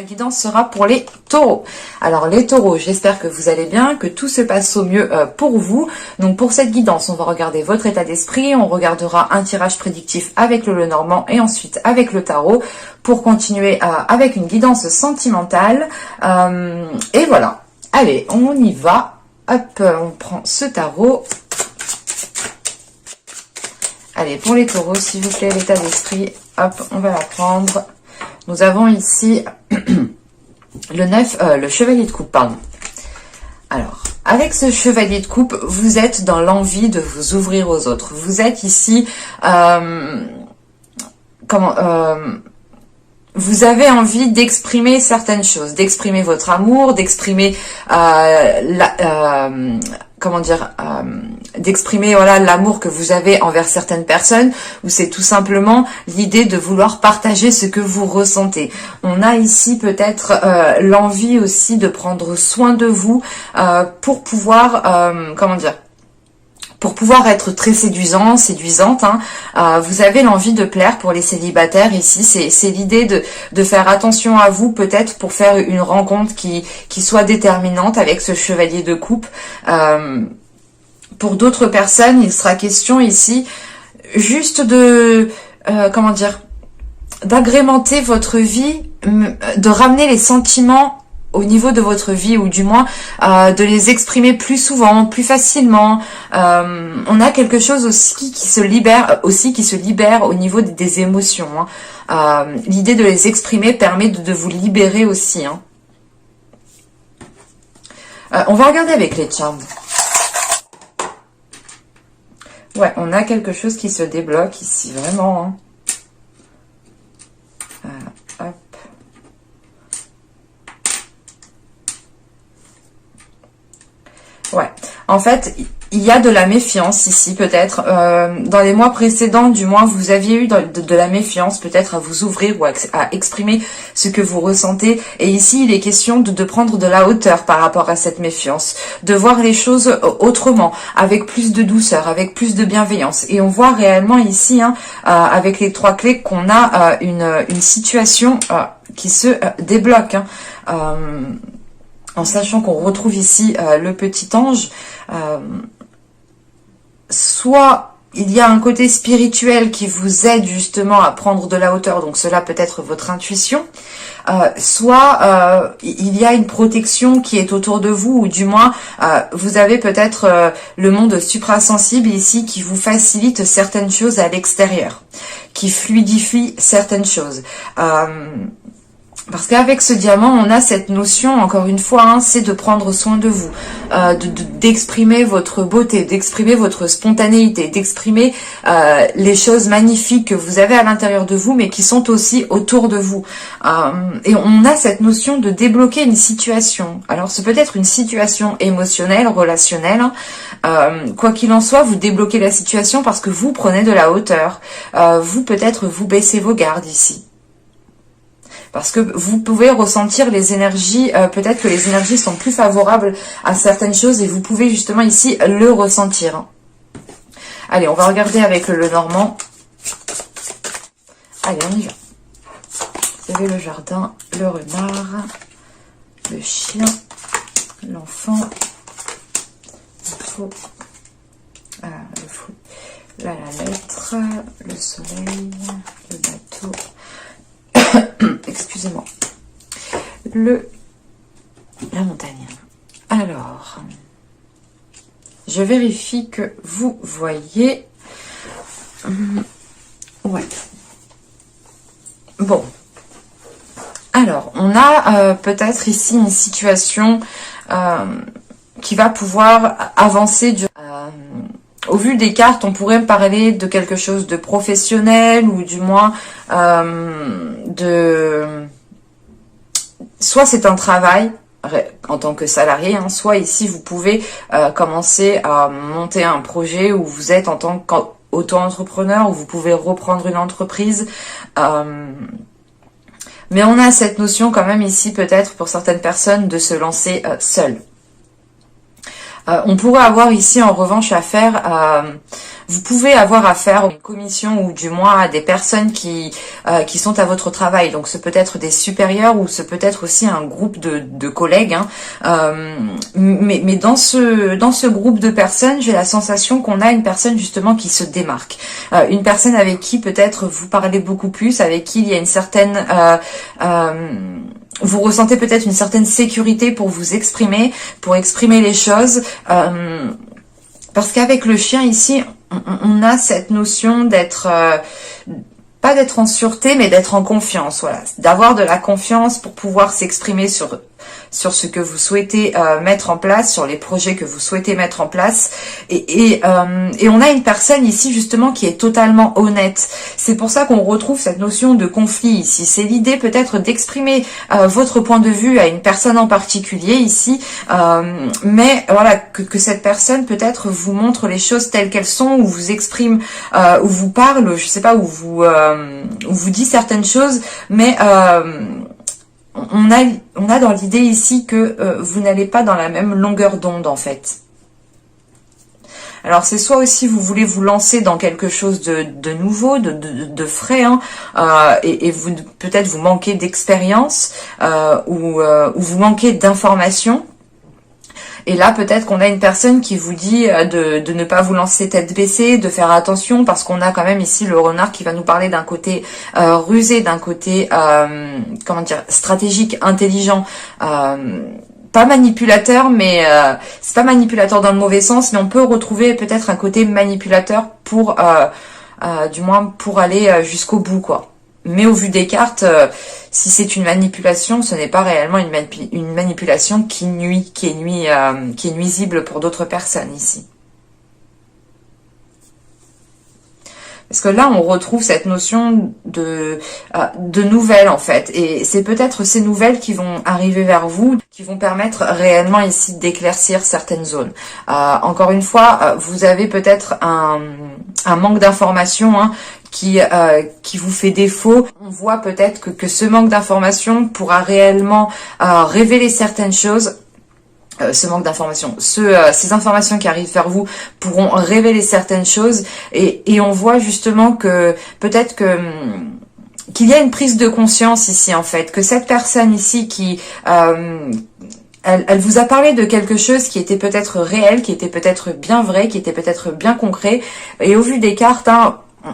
La guidance sera pour les taureaux. Alors les taureaux, j'espère que vous allez bien, que tout se passe au mieux pour vous. Donc pour cette guidance, on va regarder votre état d'esprit, on regardera un tirage prédictif avec le Lenormand et ensuite avec le tarot pour continuer avec une guidance sentimentale. Et voilà, allez, on y va. Hop, on prend ce tarot. Allez, pour les taureaux, s'il vous plaît, l'état d'esprit, hop, on va la prendre. Nous avons ici le chevalier de coupe, pardon. Alors, avec ce chevalier de coupe, vous êtes dans l'envie de vous ouvrir aux autres. Vous êtes ici, vous avez envie d'exprimer certaines choses, d'exprimer votre amour, d'exprimer d'exprimer voilà l'amour que vous avez envers certaines personnes, ou c'est tout simplement l'idée de vouloir partager ce que vous ressentez. On a ici peut-être l'envie aussi de prendre soin de vous pour pouvoir pour pouvoir être très séduisante, hein. Vous avez l'envie de plaire pour les célibataires ici. C'est l'idée de faire attention à vous, peut-être pour faire une rencontre qui soit déterminante avec ce chevalier de coupe. Pour d'autres personnes, il sera question ici juste de d'agrémenter votre vie, de ramener les sentiments au niveau de votre vie, ou du moins de les exprimer plus souvent, plus facilement. On a quelque chose aussi qui se libère au niveau des émotions, hein. L'idée de les exprimer permet de vous libérer aussi, hein. On va regarder avec les charmes. Ouais, on a quelque chose qui se débloque ici, vraiment, hein. Hop. Ouais, en fait, il y a de la méfiance ici, peut-être. Dans les mois précédents, du moins, vous aviez eu de la méfiance, peut-être à vous ouvrir ou à exprimer ce que vous ressentez. Et ici, il est question de prendre de la hauteur par rapport à cette méfiance, de voir les choses autrement, avec plus de douceur, avec plus de bienveillance. Et on voit réellement ici, hein, avec les 3 clés, qu'on a une situation qui se débloque, hein. En sachant qu'on retrouve ici le petit ange, soit il y a un côté spirituel qui vous aide justement à prendre de la hauteur, donc cela peut être votre intuition, soit il y a une protection qui est autour de vous, ou du moins vous avez peut-être le monde suprasensible ici qui vous facilite certaines choses à l'extérieur, qui fluidifie certaines choses. Parce qu'avec ce diamant, on a cette notion, encore une fois, hein, c'est de prendre soin de vous, d'exprimer votre beauté, d'exprimer votre spontanéité, d'exprimer les choses magnifiques que vous avez à l'intérieur de vous, mais qui sont aussi autour de vous. Et on a cette notion de débloquer une situation. Alors, c'est peut-être une situation émotionnelle, relationnelle. Quoi qu'il en soit, vous débloquez la situation parce que vous prenez de la hauteur. Vous, peut-être, vous baissez vos gardes ici. Parce que vous pouvez ressentir les énergies, peut-être que les énergies sont plus favorables à certaines choses et vous pouvez justement ici le ressentir. Allez, on va regarder avec le Lenormand. Allez, on y va. Vous avez le jardin, le renard, le chien, l'enfant, le faux, la lettre, le soleil, le bateau. Excusez-moi. La montagne. Alors, je vérifie que vous voyez. Ouais. Bon. Alors, on a peut-être ici une situation qui va pouvoir avancer. Au vu des cartes, on pourrait parler de quelque chose de professionnel, ou du moins soit c'est un travail en tant que salarié, hein, soit ici vous pouvez commencer à monter un projet où vous êtes en tant qu'auto-entrepreneur, où vous pouvez reprendre une entreprise. Mais on a cette notion quand même ici, peut-être pour certaines personnes, de se lancer seul. On pourrait avoir ici en revanche affaire à Vous pouvez avoir affaire aux commissions ou du moins à des personnes qui sont à votre travail. Donc ce peut être des supérieurs ou ce peut être aussi un groupe de collègues. Mais dans ce groupe de personnes, j'ai la sensation qu'on a une personne justement qui se démarque. Une personne avec qui peut-être vous parlez beaucoup plus, avec qui il y a une certaine... vous ressentez peut-être une certaine sécurité pour vous exprimer, pour exprimer les choses. Parce qu'avec le chien ici, on a cette notion d'être... pas d'être en sûreté, mais d'être en confiance, voilà. D'avoir de la confiance pour pouvoir s'exprimer sur ce que vous souhaitez mettre en place, sur les projets que vous souhaitez mettre en place. Et on a une personne ici, justement, qui est totalement honnête. C'est pour ça qu'on retrouve cette notion de conflit ici. C'est l'idée peut-être d'exprimer votre point de vue à une personne en particulier ici, mais voilà, que cette personne peut-être vous montre les choses telles qu'elles sont, ou vous exprime, ou vous parle, je sais pas, ou vous dit certaines choses, mais on a dans l'idée ici que vous n'allez pas dans la même longueur d'onde en fait. Alors c'est soit aussi vous voulez vous lancer dans quelque chose de nouveau, de frais, et vous peut-être vous manquez d'expérience, ou vous manquez d'informations. Et là, peut-être qu'on a une personne qui vous dit de ne pas vous lancer tête baissée, de faire attention, parce qu'on a quand même ici le renard qui va nous parler d'un côté rusé, d'un côté, comment dire, stratégique, intelligent, pas manipulateur, mais c'est pas manipulateur dans le mauvais sens, mais on peut retrouver peut-être un côté manipulateur pour, du moins, pour aller jusqu'au bout, quoi. Mais au vu des cartes, si c'est une manipulation, ce n'est pas réellement une manipulation qui nuit, qui est nuisible pour d'autres personnes ici. Parce que là, on retrouve cette notion de nouvelles, en fait. Et c'est peut-être ces nouvelles qui vont arriver vers vous, qui vont permettre réellement ici d'éclaircir certaines zones. Encore une fois, vous avez peut-être un manque d'informations, qui vous fait défaut. On voit peut-être que ce manque d'informations pourra réellement révéler certaines choses. Ce manque d'informations, ces informations qui arrivent vers vous pourront révéler certaines choses, et on voit justement que peut-être qu'il y a une prise de conscience ici en fait, que cette personne ici qui elle vous a parlé de quelque chose qui était peut-être réel, qui était peut-être bien vrai, qui était peut-être bien concret, et au vu des cartes,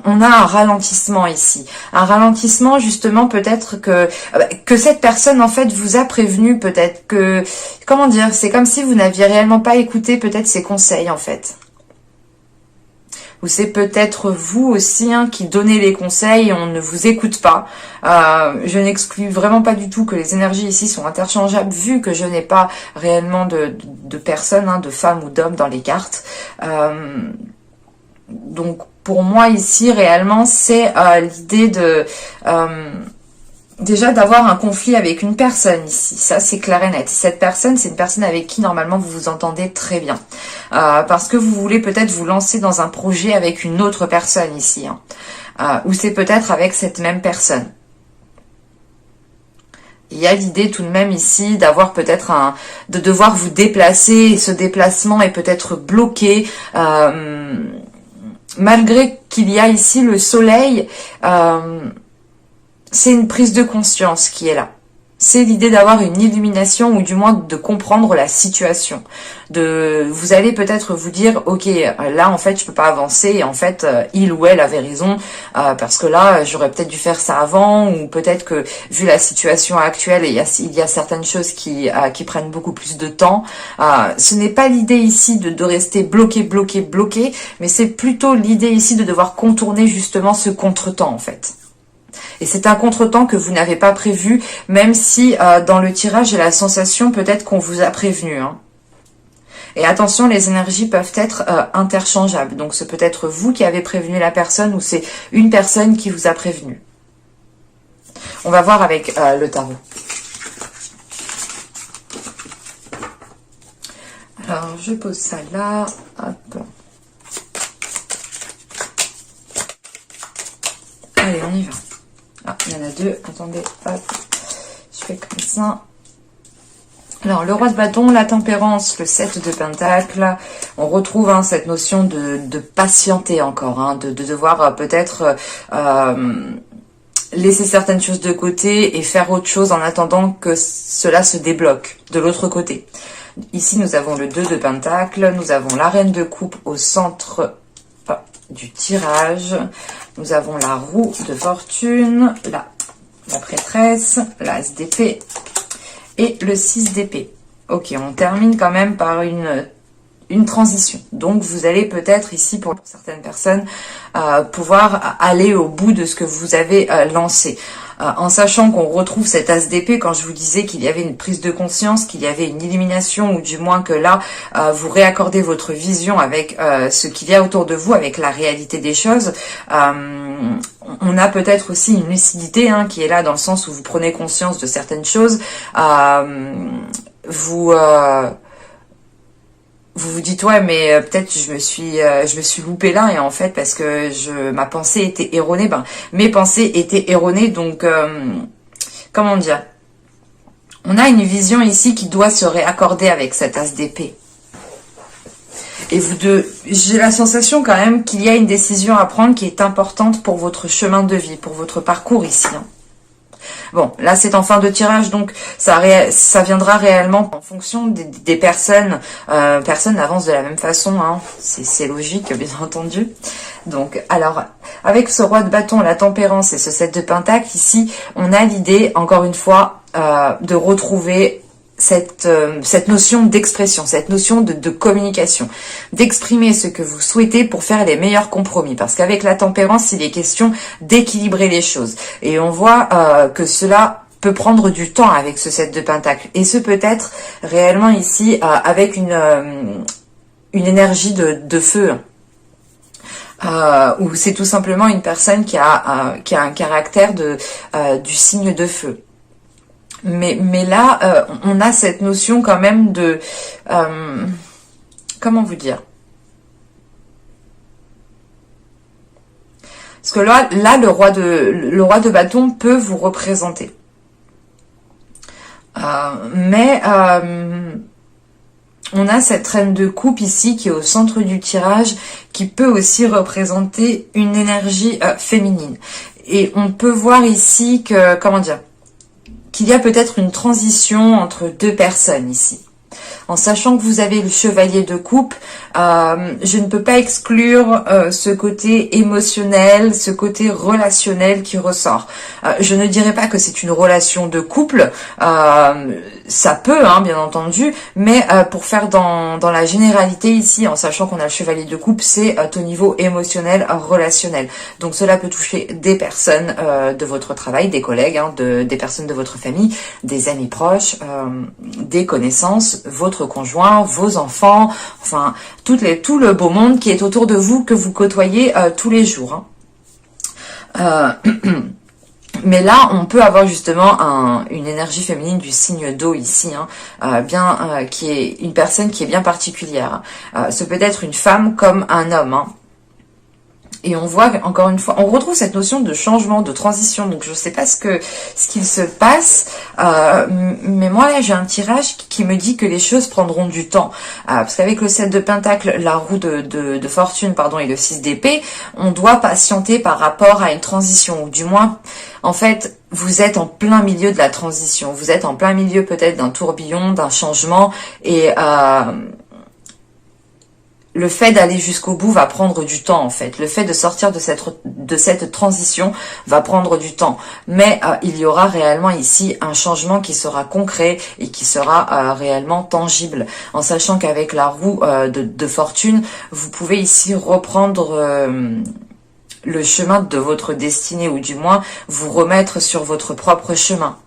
on a un ralentissement ici. Un ralentissement justement peut-être que cette personne en fait vous a prévenu, peut-être que, comment dire, c'est comme si vous n'aviez réellement pas écouté peut-être ses conseils en fait. Ou c'est peut-être vous aussi qui donnez les conseils et on ne vous écoute pas. Je n'exclus vraiment pas du tout que les énergies ici sont interchangeables vu que je n'ai pas réellement de personnes, de femmes ou d'hommes dans les cartes. Donc pour moi ici réellement c'est l'idée de déjà d'avoir un conflit avec une personne ici, ça c'est clair et net. Cette personne, c'est une personne avec qui normalement vous vous entendez très bien, parce que vous voulez peut-être vous lancer dans un projet avec une autre personne ici, ou c'est peut-être avec cette même personne. Il y a l'idée tout de même ici d'avoir peut-être de devoir vous déplacer, et ce déplacement est peut-être bloqué, malgré qu'il y a ici le soleil, c'est une prise de conscience qui est là. C'est l'idée d'avoir une illumination ou du moins de comprendre la situation. Vous allez peut-être vous dire, ok, là en fait je peux pas avancer et en fait il ou elle avait raison parce que là j'aurais peut-être dû faire ça avant, ou peut-être que vu la situation actuelle il y a certaines choses qui prennent beaucoup plus de temps. Ce n'est pas l'idée ici de rester bloqué, mais c'est plutôt l'idée ici de devoir contourner justement ce contretemps en fait. Et c'est un contretemps que vous n'avez pas prévu, même si dans le tirage, j'ai la sensation peut-être qu'on vous a prévenu. Et attention, les énergies peuvent être interchangeables. Donc c'est peut-être vous qui avez prévenu la personne ou c'est une personne qui vous a prévenu. On va voir avec le tarot. Alors, je pose ça là. Hop. Allez, on y va. Ah, il y en a deux. Attendez, hop. Je fais comme ça. Alors, le roi de bâton, la tempérance, le 7 de pentacle, on retrouve cette notion de patienter encore, de devoir peut-être laisser certaines choses de côté et faire autre chose en attendant que cela se débloque de l'autre côté. Ici, nous avons le 2 de pentacle, nous avons la reine de coupe au centre du tirage, nous avons la roue de fortune, la prêtresse, l'as d'épée, et le 6 d'épée. Ok, on termine quand même par une transition. Donc, vous allez peut-être ici, pour certaines personnes, pouvoir aller au bout de ce que vous avez lancé. En sachant qu'on retrouve cet as d'épée, quand je vous disais qu'il y avait une prise de conscience, qu'il y avait une illumination, ou du moins que là, vous réaccordez votre vision avec ce qu'il y a autour de vous, avec la réalité des choses. On a peut-être aussi une lucidité qui est là dans le sens où vous prenez conscience de certaines choses. Vous vous dites ouais, mais peut-être je me suis loupé là, et en fait parce que ma pensée était erronée, mes pensées étaient erronées, donc comment dire, on a une vision ici qui doit se réaccorder avec cet as d'épée. Et j'ai la sensation quand même qu'il y a une décision à prendre qui est importante pour votre chemin de vie, pour votre parcours ici. Bon, là c'est en fin de tirage, donc ça viendra réellement en fonction des personnes. Personne n'avance de la même façon, c'est logique, bien entendu. Donc, alors, avec ce roi de bâton, la tempérance et ce 7 de pentacle, ici, on a l'idée, encore une fois, de retrouver cette notion d'expression, cette notion de communication, d'exprimer ce que vous souhaitez pour faire les meilleurs compromis, parce qu'avec la tempérance, il est question d'équilibrer les choses, et on voit que cela peut prendre du temps avec ce 7 de pentacle, et ce peut être réellement ici avec une énergie de feu, ou c'est tout simplement une personne qui a un caractère du signe de feu. Mais là, on a cette notion quand même de... comment vous dire? Parce que là le roi de bâton peut vous représenter. Mais on a cette reine de coupe ici qui est au centre du tirage, qui peut aussi représenter une énergie féminine. Et on peut voir ici que... comment dire? Qu'il y a peut-être une transition entre deux personnes ici. En sachant que vous avez le chevalier de coupe, je ne peux pas exclure ce côté émotionnel, ce côté relationnel qui ressort. Je ne dirais pas que c'est une relation de couple, ça peut, bien entendu, mais pour faire dans la généralité ici, en sachant qu'on a le chevalier de coupe, c'est au niveau émotionnel, relationnel. Donc cela peut toucher des personnes de votre travail, des collègues, des personnes de votre famille, des amis proches, des connaissances, votre conjoint, vos enfants, enfin tout le beau monde qui est autour de vous, que vous côtoyez tous les jours. Mais là, on peut avoir justement une énergie féminine du signe d'eau ici, qui est une personne qui est bien particulière. Ce peut être une femme comme un homme. Et on voit, encore une fois, on retrouve cette notion de changement, de transition. Donc, je ne sais pas ce qu'il se passe. Mais moi, là, j'ai un tirage qui me dit que les choses prendront du temps. Parce qu'avec le 7 de pentacle, la roue de fortune, et le 6 d'épée, on doit patienter par rapport à une transition. Ou du moins, en fait, vous êtes en plein milieu de la transition. Vous êtes en plein milieu peut-être d'un tourbillon, d'un changement. Et... le fait d'aller jusqu'au bout va prendre du temps, en fait. Le fait de sortir de cette transition va prendre du temps. Mais il y aura réellement ici un changement qui sera concret et qui sera réellement tangible. En sachant qu'avec la roue de fortune, vous pouvez ici reprendre le chemin de votre destinée, ou du moins vous remettre sur votre propre chemin.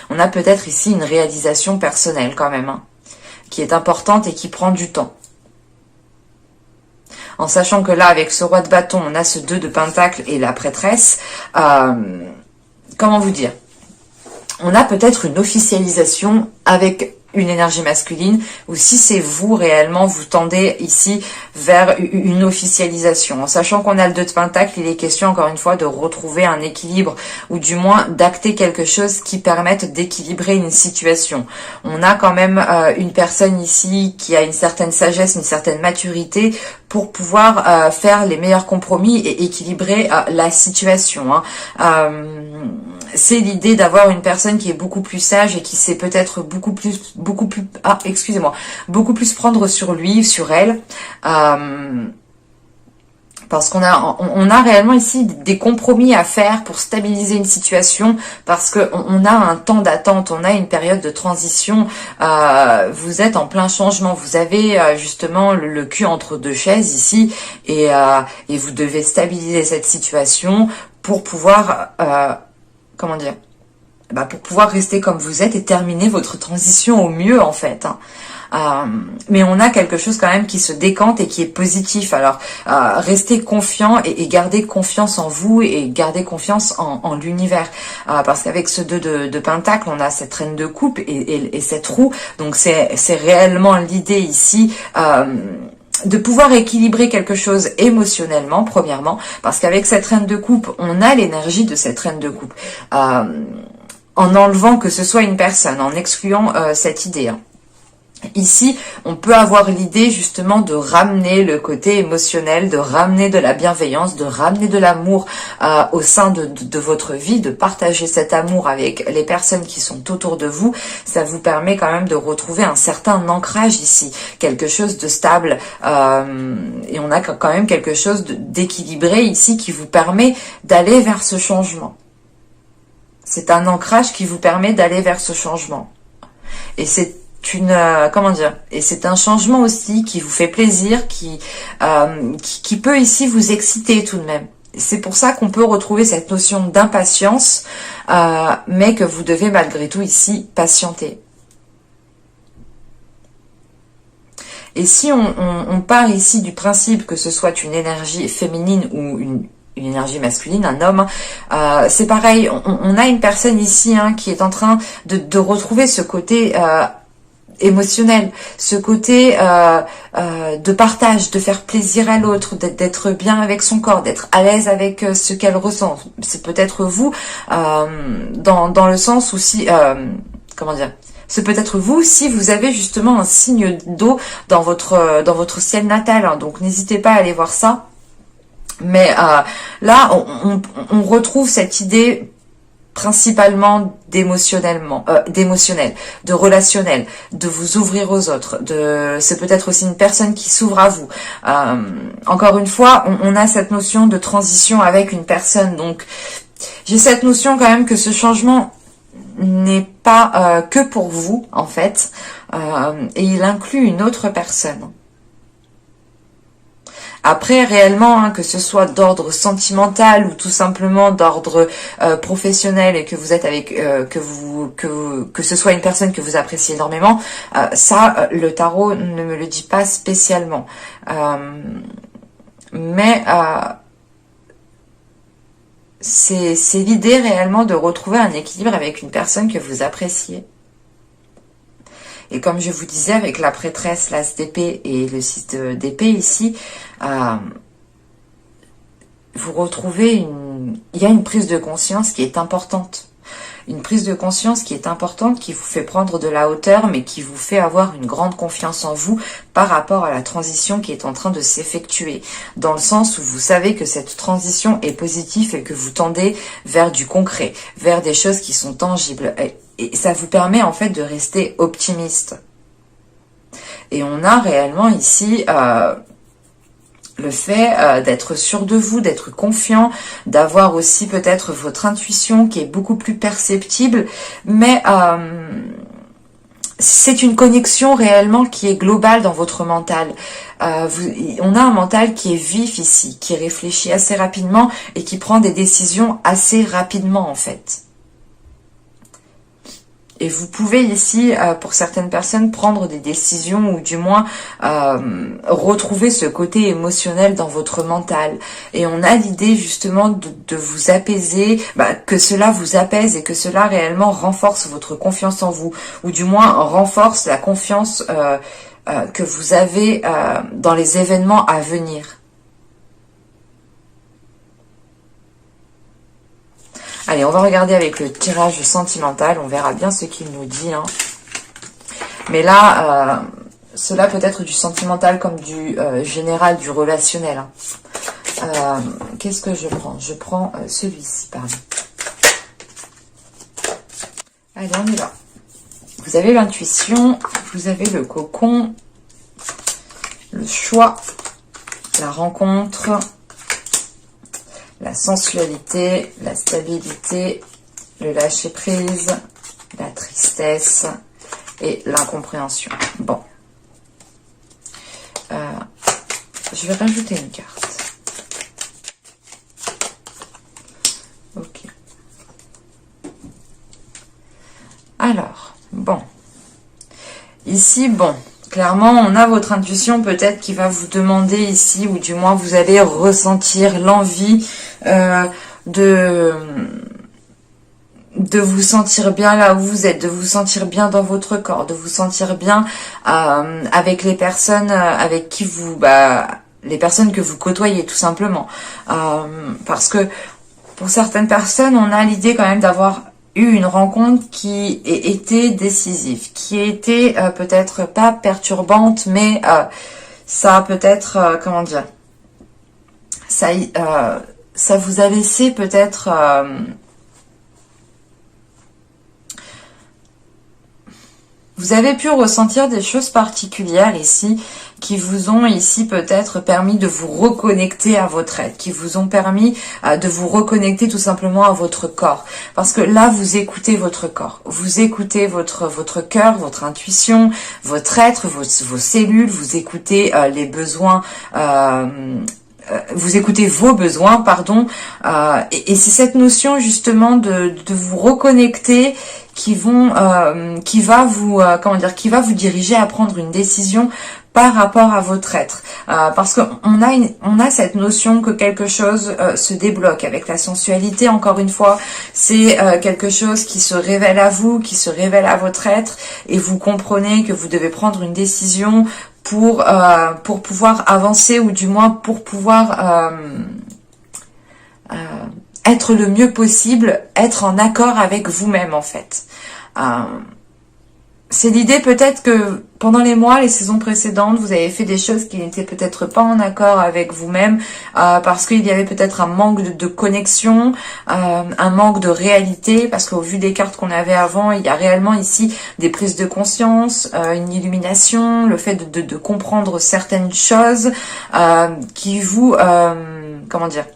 On a peut-être ici une réalisation personnelle quand même, qui est importante et qui prend du temps. En sachant que là, avec ce roi de bâton, on a ce 2 de pentacle et la prêtresse. Comment vous dire? On a peut-être une officialisation avec une énergie masculine, ou si c'est vous réellement, vous tendez ici vers une officialisation. En sachant qu'on a le 2 de Pentacle, il est question encore une fois de retrouver un équilibre, ou du moins d'acter quelque chose qui permette d'équilibrer une situation. On a quand même une personne ici qui a une certaine sagesse, une certaine maturité pour pouvoir faire les meilleurs compromis et équilibrer la situation. C'est l'idée d'avoir une personne qui est beaucoup plus sage et qui sait peut-être beaucoup plus prendre sur lui, sur elle, parce qu'on a réellement ici des compromis à faire pour stabiliser une situation, parce que on a un temps d'attente, on a une période de transition. Vous êtes en plein changement, vous avez justement le cul entre 2 chaises ici, et vous devez stabiliser cette situation pour pouvoir pour pouvoir rester comme vous êtes et terminer votre transition au mieux en fait. Mais on a quelque chose quand même qui se décante et qui est positif. Alors restez confiant et gardez confiance en vous et gardez confiance en l'univers, parce qu'avec ce 2 de Pentacle, on a cette reine de coupe et cette roue. Donc c'est réellement l'idée ici, de pouvoir équilibrer quelque chose émotionnellement, premièrement, parce qu'avec cette reine de coupe, on a l'énergie de cette reine de coupe, en enlevant que ce soit une personne, en excluant cette idée. Ici, on peut avoir l'idée justement de ramener le côté émotionnel, de ramener de la bienveillance, de ramener de l'amour au sein de votre vie, de partager cet amour avec les personnes qui sont autour de vous. Ça vous permet quand même de retrouver un certain ancrage ici, quelque chose de stable, et on a quand même quelque chose d'équilibré ici qui vous permet d'aller vers ce changement. C'est un ancrage qui vous permet d'aller vers ce changement. Et c'est et c'est un changement aussi qui vous fait plaisir, qui peut ici vous exciter tout de même. C'est pour ça qu'on peut retrouver cette notion d'impatience, mais que vous devez malgré tout ici patienter. Et si on part ici du principe que ce soit une énergie féminine ou une énergie masculine, un homme, c'est pareil, on a une personne ici qui est en train de retrouver ce côté émotionnel, ce côté de partage, de faire plaisir à l'autre, d'être bien avec son corps, d'être à l'aise avec ce qu'elle ressent. C'est peut-être vous, dans le sens où si, c'est peut-être vous si vous avez justement un signe d'eau dans votre ciel natal, donc n'hésitez pas à aller voir ça. Mais là, on retrouve cette idée principalement d'émotionnel, de relationnel, de vous ouvrir aux autres, c'est peut-être aussi une personne qui s'ouvre à vous. Encore une fois, on a cette notion de transition avec une personne, donc j'ai cette notion quand même que ce changement n'est pas que pour vous en fait, et il inclut une autre personne. Après, réellement, que ce soit d'ordre sentimental ou tout simplement d'ordre professionnel et que vous êtes avec, que ce soit une personne que vous appréciez énormément, ça, le tarot ne me le dit pas spécialement. Mais c'est l'idée réellement de retrouver un équilibre avec une personne que vous appréciez. Et comme je vous disais, avec la prêtresse, l'as d'épée et le 6 d'épée ici, vous retrouvez il y a une prise de conscience qui est importante. Une prise de conscience qui est importante, qui vous fait prendre de la hauteur, mais qui vous fait avoir une grande confiance en vous par rapport à la transition qui est en train de s'effectuer. Dans le sens où vous savez que cette transition est positive et que vous tendez vers du concret, vers des choses qui sont tangibles. Et ça vous permet en fait de rester optimiste. Et on a réellement ici le fait d'être sûr de vous, d'être confiant, d'avoir aussi peut-être votre intuition qui est beaucoup plus perceptible, mais c'est une connexion réellement qui est globale dans votre mental. On a un mental qui est vif ici, qui réfléchit assez rapidement et qui prend des décisions assez rapidement en fait. Et vous pouvez ici, pour certaines personnes, prendre des décisions ou du moins retrouver ce côté émotionnel dans votre mental. Et on a l'idée justement de vous apaiser, que cela vous apaise et que cela réellement renforce votre confiance en vous. Ou du moins renforce la confiance que vous avez dans les événements à venir. Allez, on va regarder avec le tirage sentimental. On verra bien ce qu'il nous dit. Mais là, cela peut être du sentimental comme du général, du relationnel. Qu'est-ce que je prends? Je prends celui-ci, pardon. Allez, on y va. Vous avez l'intuition, vous avez le cocon, le choix, la rencontre, la sensualité, la stabilité, le lâcher-prise, la tristesse et l'incompréhension. Bon. Je vais rajouter une carte. Ok. Alors, bon. Ici, bon. Clairement, on a votre intuition peut-être qui va vous demander ici, ou du moins vous allez ressentir l'envie de vous sentir bien là où vous êtes, de vous sentir bien dans votre corps, de vous sentir bien avec les personnes avec qui vous, les personnes que vous côtoyez tout simplement. Parce que pour certaines personnes, on a l'idée quand même d'avoir eu une rencontre qui était décisive, qui était peut-être pas perturbante, mais ça peut-être, comment dire, ça vous a laissé peut-être vous avez pu ressentir des choses particulières ici qui vous ont ici peut-être permis de vous reconnecter à votre être, qui vous ont permis de vous reconnecter tout simplement à votre corps. Parce que là, vous écoutez votre corps, vous écoutez votre cœur, votre intuition, votre être, vos cellules, vous écoutez les besoins... vous écoutez vos besoins, pardon, et c'est cette notion justement de vous reconnecter qui va vous qui va vous diriger à prendre une décision par rapport à votre être, parce que on a cette notion que quelque chose se débloque avec la sensualité. Encore une fois, c'est quelque chose qui se révèle à vous, qui se révèle à votre être, et vous comprenez que vous devez prendre une décision pour pouvoir avancer, ou du moins pour pouvoir être le mieux possible, être en accord avec vous-même en fait. C'est l'idée peut-être que pendant les mois, les saisons précédentes, vous avez fait des choses qui n'étaient peut-être pas en accord avec vous-même, parce qu'il y avait peut-être un manque de connexion, un manque de réalité, parce qu'au vu des cartes qu'on avait avant, il y a réellement ici des prises de conscience, une illumination, le fait de comprendre certaines choses qui vous, comment dire,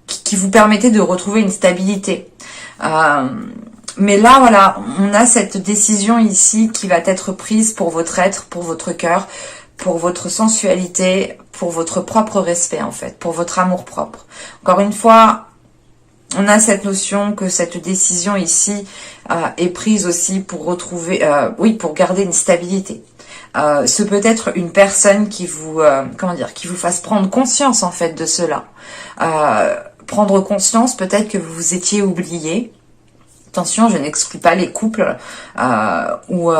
qui vous permettaient de retrouver une stabilité. Mais là, voilà, on a cette décision ici qui va être prise pour votre être, pour votre cœur, pour votre sensualité, pour votre propre respect en fait, pour votre amour propre. Encore une fois, on a cette notion que cette décision ici est prise aussi pour retrouver, pour garder une stabilité. Ce peut être une personne qui vous, qui vous fasse prendre conscience en fait de cela. Prendre conscience peut-être que vous vous étiez oublié. Attention, je n'exclus pas les couples ou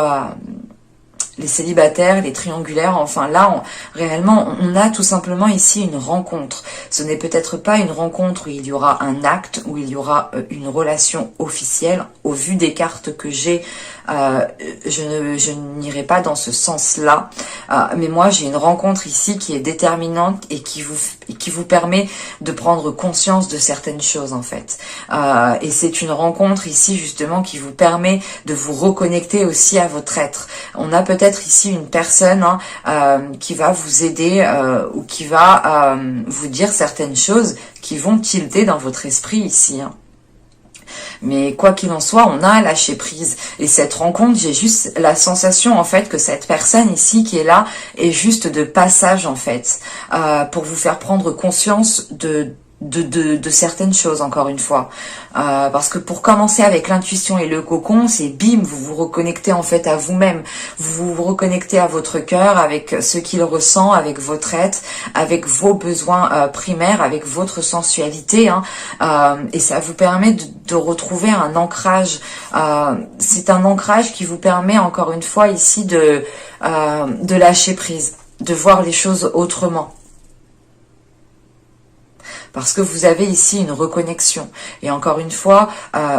les célibataires, les triangulaires. Enfin là, réellement, on a tout simplement ici une rencontre. Ce n'est peut-être pas une rencontre où il y aura un acte, où il y aura une relation officielle. Au vu des cartes que j'ai, je n'irai pas dans ce sens-là. Mais moi, j'ai une rencontre ici qui est déterminante et qui vous permet de prendre conscience de certaines choses en fait. Et c'est une rencontre ici justement qui vous permet de vous reconnecter aussi à votre être. On a peut-être ici une personne qui va vous aider ou qui va vous dire certaines choses qui vont tilter dans votre esprit ici. Mais quoi qu'il en soit, on a un lâcher prise. Et cette rencontre, j'ai juste la sensation en fait que cette personne ici qui est là est juste de passage en fait, pour vous faire prendre conscience de de certaines choses, encore une fois. Parce que pour commencer avec l'intuition et le cocon, c'est bim, vous vous reconnectez en fait à vous-même. Vous vous reconnectez à votre cœur, avec ce qu'il ressent, avec votre être, avec vos besoins primaires, avec votre sensualité. Et ça vous permet de retrouver un ancrage. C'est un ancrage qui vous permet, encore une fois, ici de lâcher prise, de voir les choses autrement. Parce que vous avez ici une reconnexion. Et encore une fois,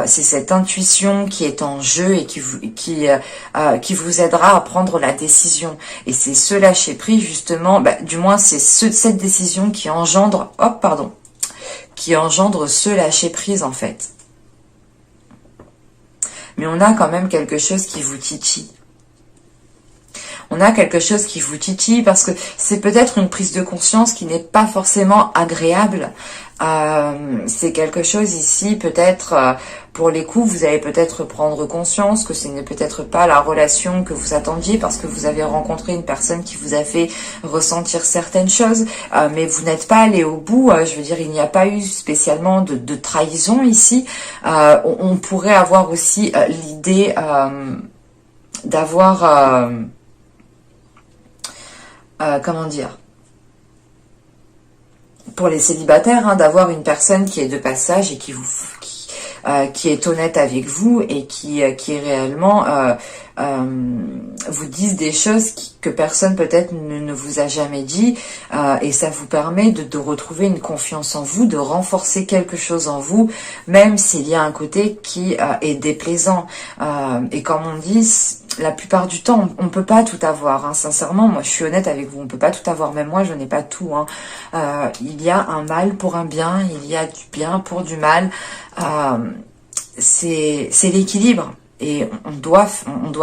c'est cette intuition qui est en jeu et qui vous aidera à prendre la décision. Et c'est ce lâcher prise, justement, du moins c'est cette décision qui engendre, qui engendre ce lâcher prise en fait. Mais on a quand même quelque chose qui vous titille. On a quelque chose qui vous titille parce que c'est peut-être une prise de conscience qui n'est pas forcément agréable. C'est quelque chose ici, peut-être, pour les coups, vous allez peut-être prendre conscience que ce n'est peut-être pas la relation que vous attendiez parce que vous avez rencontré une personne qui vous a fait ressentir certaines choses, mais vous n'êtes pas allé au bout. Je veux dire, il n'y a pas eu spécialement de trahison ici. On pourrait avoir aussi l'idée d'avoir... comment dire, pour les célibataires, d'avoir une personne qui est de passage et qui est honnête avec vous et qui réellement vous dise des choses que personne peut-être ne vous a jamais dit, et ça vous permet de retrouver une confiance en vous, de renforcer quelque chose en vous, même s'il y a un côté qui est déplaisant. Et comme on dit, la plupart du temps, on ne peut pas tout avoir. Sincèrement, moi je suis honnête avec vous, on ne peut pas tout avoir. Même moi, je n'ai pas tout. Il y a un mal pour un bien, il y a du bien pour du mal. C'est l'équilibre. Et on doit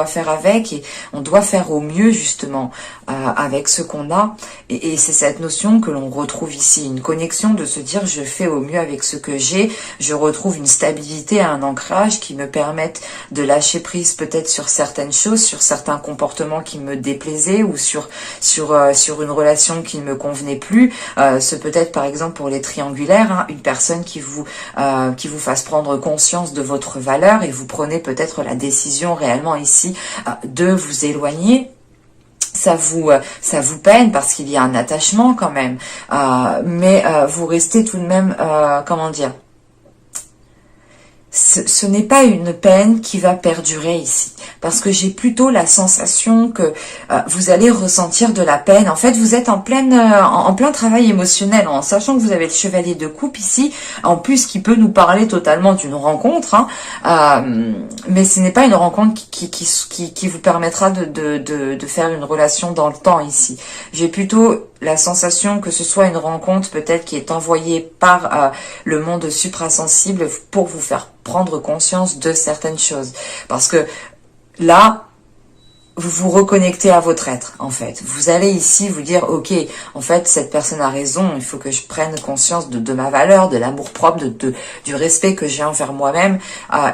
faire avec, et on doit faire au mieux justement avec ce qu'on a. Et c'est cette notion que l'on retrouve ici, une connexion de se dire je fais au mieux avec ce que j'ai. Je retrouve une stabilité, un ancrage qui me permettent de lâcher prise peut-être sur certaines choses, sur certains comportements qui me déplaisaient ou sur une relation qui ne me convenait plus. Ce peut-être par exemple pour les triangulaires, une personne qui vous fasse prendre conscience de votre valeur et vous prenez peut-être la décision réellement ici de vous éloigner. Ça vous peine parce qu'il y a un attachement quand même, mais vous restez tout de même, comment dire, ce n'est pas une peine qui va perdurer ici, parce que j'ai plutôt la sensation que vous allez ressentir de la peine. En fait, vous êtes en plein travail émotionnel, en sachant que vous avez le chevalier de coupe ici, en plus qui peut nous parler totalement d'une rencontre, mais ce n'est pas une rencontre qui vous permettra de faire une relation dans le temps ici. J'ai plutôt la sensation que ce soit une rencontre peut-être qui est envoyée par le monde suprasensible pour vous faire prendre conscience de certaines choses. Parce que là, vous vous reconnectez à votre être, en fait. Vous allez ici vous dire, ok, en fait, cette personne a raison, il faut que je prenne conscience de ma valeur, de l'amour-propre, du respect que j'ai envers moi-même,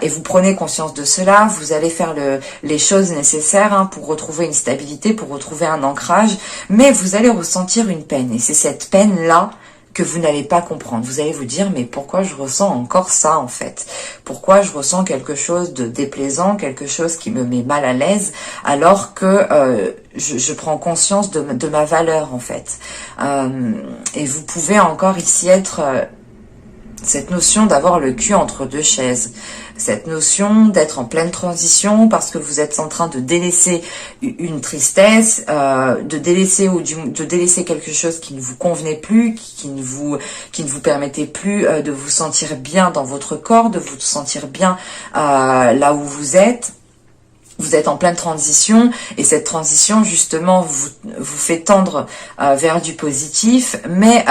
et vous prenez conscience de cela, vous allez faire les choses nécessaires pour retrouver une stabilité, pour retrouver un ancrage, mais vous allez ressentir une peine, et c'est cette peine-là que vous n'allez pas comprendre. Vous allez vous dire, mais pourquoi je ressens encore ça en fait? Pourquoi je ressens quelque chose de déplaisant, quelque chose qui me met mal à l'aise, alors que je prends conscience de ma valeur en fait. Et vous pouvez encore ici être... cette notion d'avoir le cul entre deux chaises, cette notion d'être en pleine transition parce que vous êtes en train de délaisser une tristesse, de délaisser quelque chose qui ne vous convenait plus, qui ne vous permettait plus de vous sentir bien dans votre corps, de vous sentir bien là où vous êtes. Vous êtes en pleine transition et cette transition justement vous fait tendre vers du positif, mais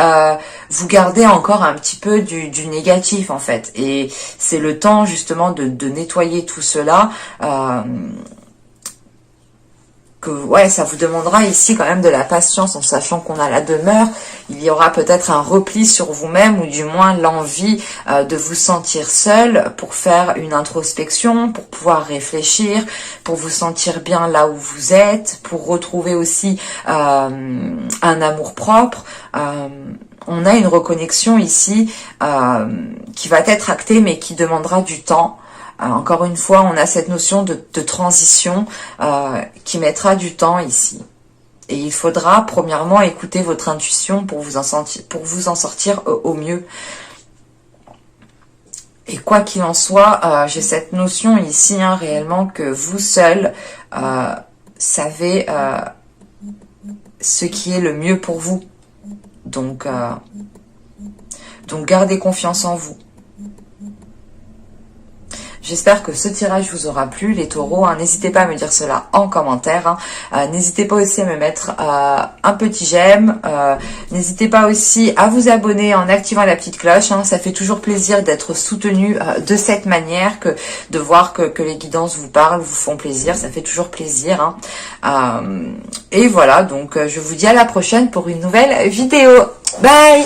vous gardez encore un petit peu du négatif en fait. Et c'est le temps justement de nettoyer tout cela. ouais, ça vous demandera ici quand même de la patience, en sachant qu'on a la demeure. Il y aura peut-être un repli sur vous-même, ou du moins l'envie de vous sentir seul pour faire une introspection, pour pouvoir réfléchir, pour vous sentir bien là où vous êtes, pour retrouver aussi un amour propre. On a une reconnexion ici qui va être actée, mais qui demandera du temps. Encore une fois, on a cette notion de transition qui mettra du temps ici. Et il faudra, premièrement, écouter votre intuition pour vous en sortir au mieux. Et quoi qu'il en soit, j'ai cette notion ici, réellement, que vous seul savez ce qui est le mieux pour vous. Donc gardez confiance en vous. J'espère que ce tirage vous aura plu, les taureaux. N'hésitez pas à me dire cela en commentaire. N'hésitez pas aussi à me mettre un petit j'aime. N'hésitez pas aussi à vous abonner en activant la petite cloche. Ça fait toujours plaisir d'être soutenu de cette manière, que de voir que les guidances vous parlent, vous font plaisir. Ça fait toujours plaisir. Et voilà, donc je vous dis à la prochaine pour une nouvelle vidéo. Bye!